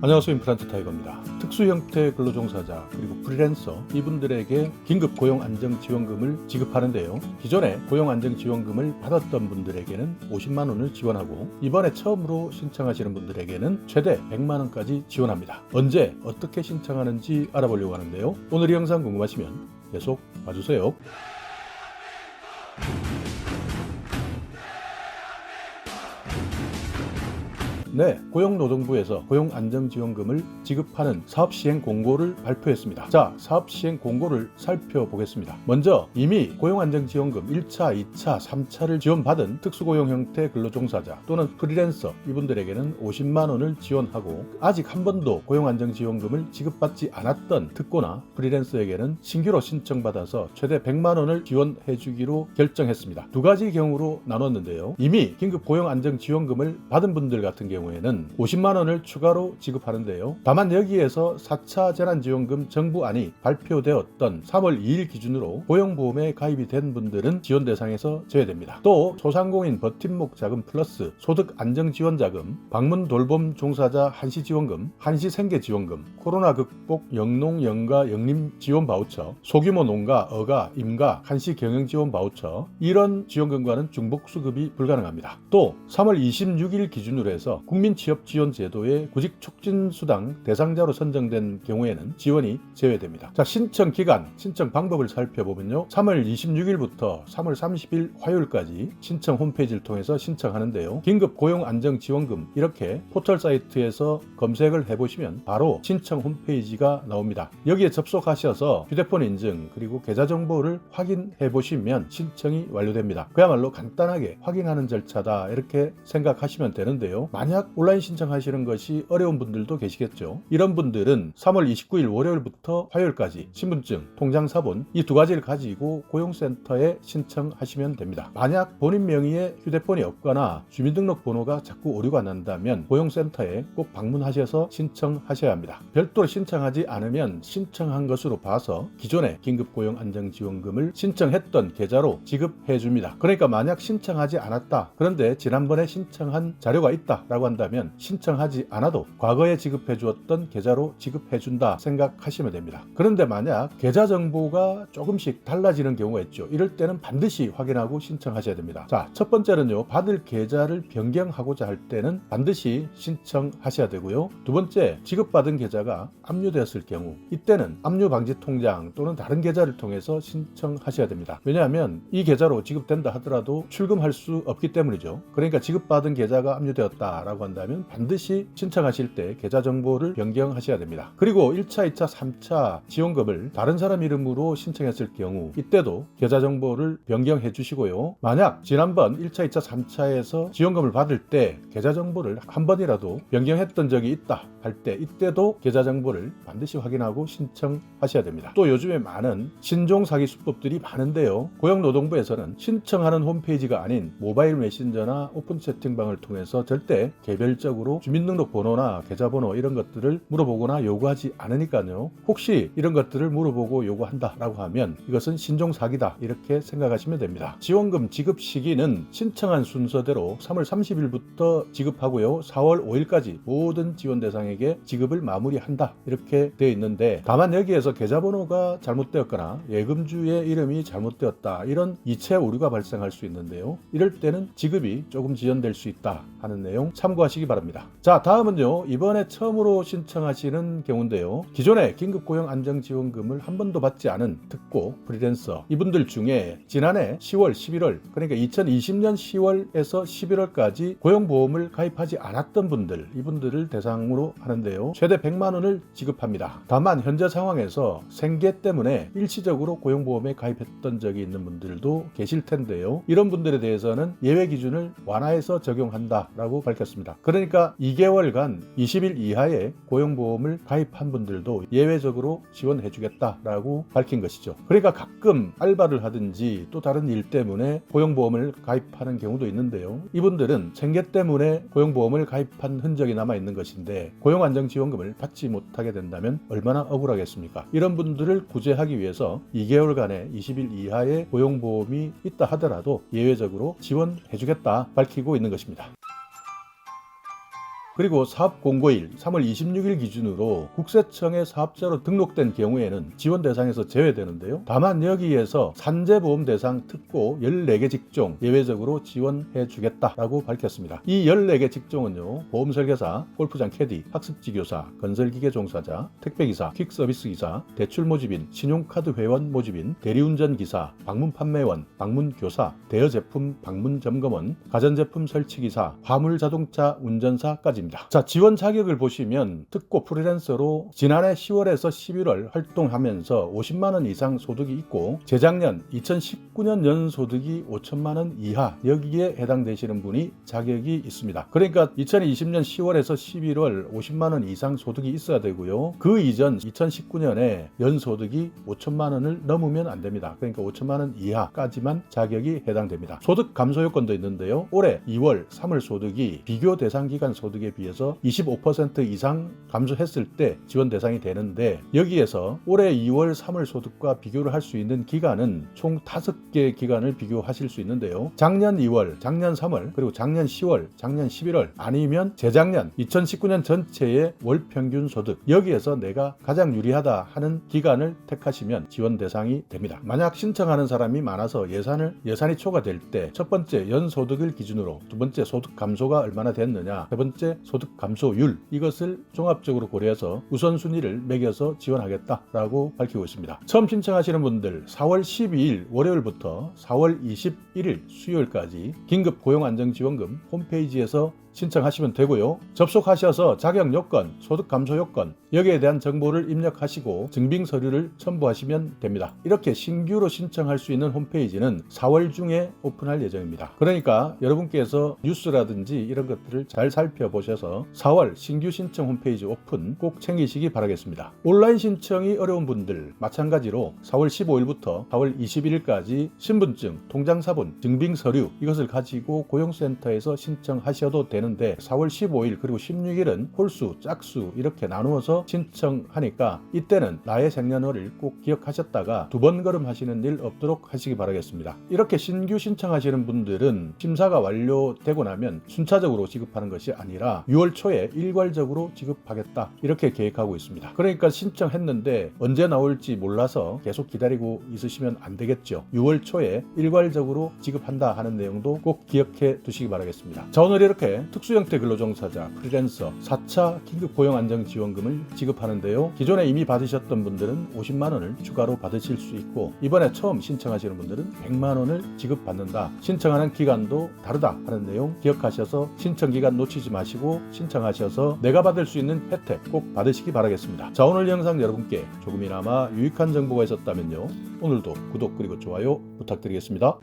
안녕하세요. 임플란트 타이거입니다. 특수형태 근로종사자 그리고 프리랜서 이분들에게 긴급 고용안정지원금을 지급하는데요. 기존에 고용안정지원금을 받았던 분들에게는 50만 원을 지원하고 이번에 처음으로 신청하시는 분들에게는 최대 100만 원까지 지원합니다. 언제 어떻게 신청하는지 알아보려고 하는데요. 오늘 이 영상 궁금하시면 계속 봐주세요. 네, 고용노동부에서 고용안정지원금을 지급하는 사업시행 공고를 발표했습니다. 자, 사업시행 공고를 살펴보겠습니다. 먼저 이미 고용안정지원금 1차, 2차, 3차를 지원받은 특수고용 형태 근로종사자 또는 프리랜서 이분들에게는 50만 원을 지원하고 아직 한 번도 고용안정지원금을 지급받지 않았던 특고나 프리랜서에게는 신규로 신청받아서 최대 100만 원을 지원해 주기로 결정했습니다. 두 가지 경우로 나눴는데요. 이미 긴급 고용안정지원금을 받은 분들 같은 경우에는 50만 원을 추가로 지급하는데요. 다만 여기에서 4차 재난지원금 정부안이 발표되었던 3월 2일 기준으로 고용보험에 가입이 된 분들은 지원 대상에서 제외됩니다. 또 소상공인 버팀목 자금 플러스 소득 안정지원자금, 방문 돌봄 종사자 한시지원금, 한시생계지원금, 코로나 극복 영농 영가 영림 지원 바우처, 소규모 농가, 어가, 임가, 한시 경영지원 바우처 이런 지원금과는 중복수급이 불가능합니다. 또 3월 26일 기준으로 해서 국민취업지원제도의 구직촉진수당 대상자로 선정된 경우에는 지원이 제외됩니다. 자, 신청 기간, 신청 방법을 살펴보면요. 3월 26일부터 3월 30일 화요일까지 신청 홈페이지를 통해서 신청하는데요. 긴급 고용안정지원금 이렇게 포털 사이트에서 검색을 해보시면 바로 신청 홈페이지가 나옵니다. 여기에 접속하셔서 휴대폰 인증 그리고 계좌 정보를 확인해 보시면 신청이 완료됩니다. 그야말로 간단하게 확인하는 절차다 이렇게 생각하시면 되는데요. 만약 온라인 신청하시는 것이 어려운 분들도 계시겠죠. 이런 분들은 3월 29일 월요일부터 화요일까지 신분증, 통장사본 이 두 가지를 가지고 고용센터에 신청하시면 됩니다. 만약 본인 명의의 휴대폰이 없거나 주민등록번호가 자꾸 오류가 난다면 고용센터에 꼭 방문하셔서 신청하셔야 합니다. 별도로 신청하지 않으면 신청한 것으로 봐서 기존에 긴급고용안정지원금을 신청했던 계좌로 지급해 줍니다. 그러니까 만약 신청하지 않았다. 그런데 지난번에 신청한 자료가 있다 라고 한다면 신청하지 않아도 과거에 지급해 주었던 계좌로 지급해 준다 생각하시면 됩니다. 그런데 만약 계좌 정보가 조금씩 달라지는 경우가 있죠. 이럴 때는 반드시 확인하고 신청하셔야 됩니다. 자, 첫 번째는요. 받을 계좌를 변경하고자 할 때는 반드시 신청하셔야 되고요. 두 번째, 지급받은 계좌가 압류되었을 경우 이때는 압류방지통장 또는 다른 계좌를 통해서 신청하셔야 됩니다. 왜냐하면 이 계좌로 지급된다 하더라도 출금할 수 없기 때문이죠. 그러니까 지급받은 계좌가 압류되었다라고 한다면 반드시 신청하실 때 계좌 정보를 변경하셔야 됩니다. 그리고 1차, 2차, 3차 지원금을 다른 사람 이름으로 신청했을 경우 이때도 계좌 정보를 변경해 주시고요. 만약 지난번 1차, 2차, 3차에서 지원금을 받을 때 계좌 정보를 한 번이라도 변경했던 적이 있다 할 때 이때도 계좌 정보를 반드시 확인하고 신청하셔야 됩니다. 또 요즘에 많은 신종 사기 수법들이 많은데요. 고용노동부에서는 신청하는 홈페이지가 아닌 모바일 메신저나 오픈 채팅방을 통해서 절대 개별적으로 주민등록번호나 계좌번호 이런 것들을 물어보거나 요구하지 않으니까요. 혹시 이런 것들을 물어보고 요구한다라고 하면 이것은 신종 사기다 이렇게 생각하시면 됩니다. 지원금 지급 시기는 신청한 순서대로 3월 30일부터 지급하고요. 4월 5일까지 모든 지원 대상에게 지급을 마무리한다 이렇게 되어 있는데 다만 여기에서 계좌번호가 잘못되었거나 예금주의 이름이 잘못되었다 이런 이체 오류가 발생할 수 있는데요. 이럴 때는 지급이 조금 지연될 수 있다 하는 내용 참고하시기 바랍니다. 자, 다음은요. 이번에 처음으로 신청하시는 경우인데요. 기존에 긴급고용안정지원금을 한 번도 받지 않은 특고, 프리랜서 이분들 중에 지난해 10월, 11월 그러니까 2020년 10월에서 11월까지 고용보험을 가입하지 않았던 분들 이분들을 대상으로 하는데요. 최대 100만 원을 지급합니다. 다만 현재 상황에서 생계 때문에 일시적으로 고용보험에 가입했던 적이 있는 분들도 계실 텐데요. 이런 분들에 대해서는 예외 기준을 완화해서 적용한다라고 밝혔습니다. 그러니까 2개월간 20일 이하의 고용보험을 가입한 분들도 예외적으로 지원해주겠다라고 밝힌 것이죠. 그러니까 가끔 알바를 하든지 또 다른 일 때문에 고용보험을 가입하는 경우도 있는데요. 이분들은 생계 때문에 고용보험을 가입한 흔적이 남아있는 것인데 고용안정지원금을 받지 못하게 된다면 얼마나 억울하겠습니까? 이런 분들을 구제하기 위해서 2개월간의 20일 이하의 고용보험이 있다 하더라도 예외적으로 지원해주겠다 밝히고 있는 것입니다. 그리고 사업공고일 3월 26일 기준으로 국세청에 사업자로 등록된 경우에는 지원 대상에서 제외되는데요. 다만 여기에서 산재보험 대상 특고 14개 직종 예외적으로 지원해 주겠다라고 밝혔습니다. 이 14개 직종은요, 보험설계사, 골프장 캐디, 학습지교사, 건설기계 종사자, 택배기사, 퀵서비스기사, 대출모집인, 신용카드 회원 모집인, 대리운전기사, 방문판매원, 방문교사, 대여제품 방문점검원, 가전제품 설치기사, 화물자동차 운전사까지입니다. 자, 지원 자격을 보시면 특고 프리랜서로 지난해 10월에서 11월 활동하면서 50만원 이상 소득이 있고 재작년 2019년 연소득이 5천만원 이하, 여기에 해당되시는 분이 자격이 있습니다. 그러니까 2020년 10월에서 11월 50만원 이상 소득이 있어야 되고요. 그 이전 2019년에 연소득이 5천만원을 넘으면 안 됩니다. 그러니까 5천만원 이하까지만 자격이 해당됩니다. 소득 감소 요건도 있는데요. 올해 2월, 3월 소득이 비교 대상 기간 소득에 비해서 25% 이상 감소했을 때 지원 대상이 되는데, 여기에서 올해 2월, 3월 소득과 비교를 할 수 있는 기간은 총 5개 기간을 비교하실 수 있는데요. 작년 2월, 작년 3월, 그리고 작년 10월, 작년 11월, 아니면 재작년 2019년 전체의 월 평균 소득, 여기에서 내가 가장 유리하다 하는 기간을 택하시면 지원 대상이 됩니다. 만약 신청하는 사람이 많아서 예산이 초과될 때 첫 번째 연소득을 기준으로, 두 번째 소득 감소가 얼마나 됐느냐, 세 번째 소득 감소율, 이것을 종합적으로 고려해서 우선순위를 매겨서 지원하겠다라고 밝히고 있습니다. 처음 신청하시는 분들 4월 12일 월요일부터 4월 21일 수요일까지 긴급고용안정지원금 홈페이지에서 신청하시면 되고요. 접속하셔서 자격 요건, 소득 감소 요건, 여기에 대한 정보를 입력하시고 증빙 서류를 첨부하시면 됩니다. 이렇게 신규로 신청할 수 있는 홈페이지는 4월 중에 오픈할 예정입니다. 그러니까 여러분께서 뉴스라든지 이런 것들을 잘 살펴보셔서 4월 신규 신청 홈페이지 오픈 꼭 챙기시기 바라겠습니다. 온라인 신청이 어려운 분들 마찬가지로 4월 15일부터 4월 21일까지 신분증, 통장사본, 증빙 서류, 이것을 가지고 고용센터에서 신청하셔도 되는 데 4월 15일 그리고 16일은 홀수, 짝수 이렇게 나누어서 신청하니까 이때는 나의 생년월일 꼭 기억하셨다가 두 번 걸음하시는 일 없도록 하시기 바라겠습니다. 이렇게 신규 신청하시는 분들은 심사가 완료되고 나면 순차적으로 지급하는 것이 아니라 6월 초에 일괄적으로 지급하겠다, 이렇게 계획하고 있습니다. 그러니까 신청했는데 언제 나올지 몰라서 계속 기다리고 있으시면 안 되겠죠. 6월 초에 일괄적으로 지급한다 하는 내용도 꼭 기억해 두시기 바라겠습니다. 자, 오늘 이렇게 특수형태 근로종사자, 프리랜서 4차 긴급고용안정지원금을 지급하는데요. 기존에 이미 받으셨던 분들은 50만원을 추가로 받으실 수 있고, 이번에 처음 신청하시는 분들은 100만원을 지급받는다. 신청하는 기간도 다르다 하는 내용 기억하셔서 신청기간 놓치지 마시고 신청하셔서 내가 받을 수 있는 혜택 꼭 받으시기 바라겠습니다. 자, 오늘 영상 여러분께 조금이나마 유익한 정보가 있었다면요, 오늘도 구독 그리고 좋아요 부탁드리겠습니다.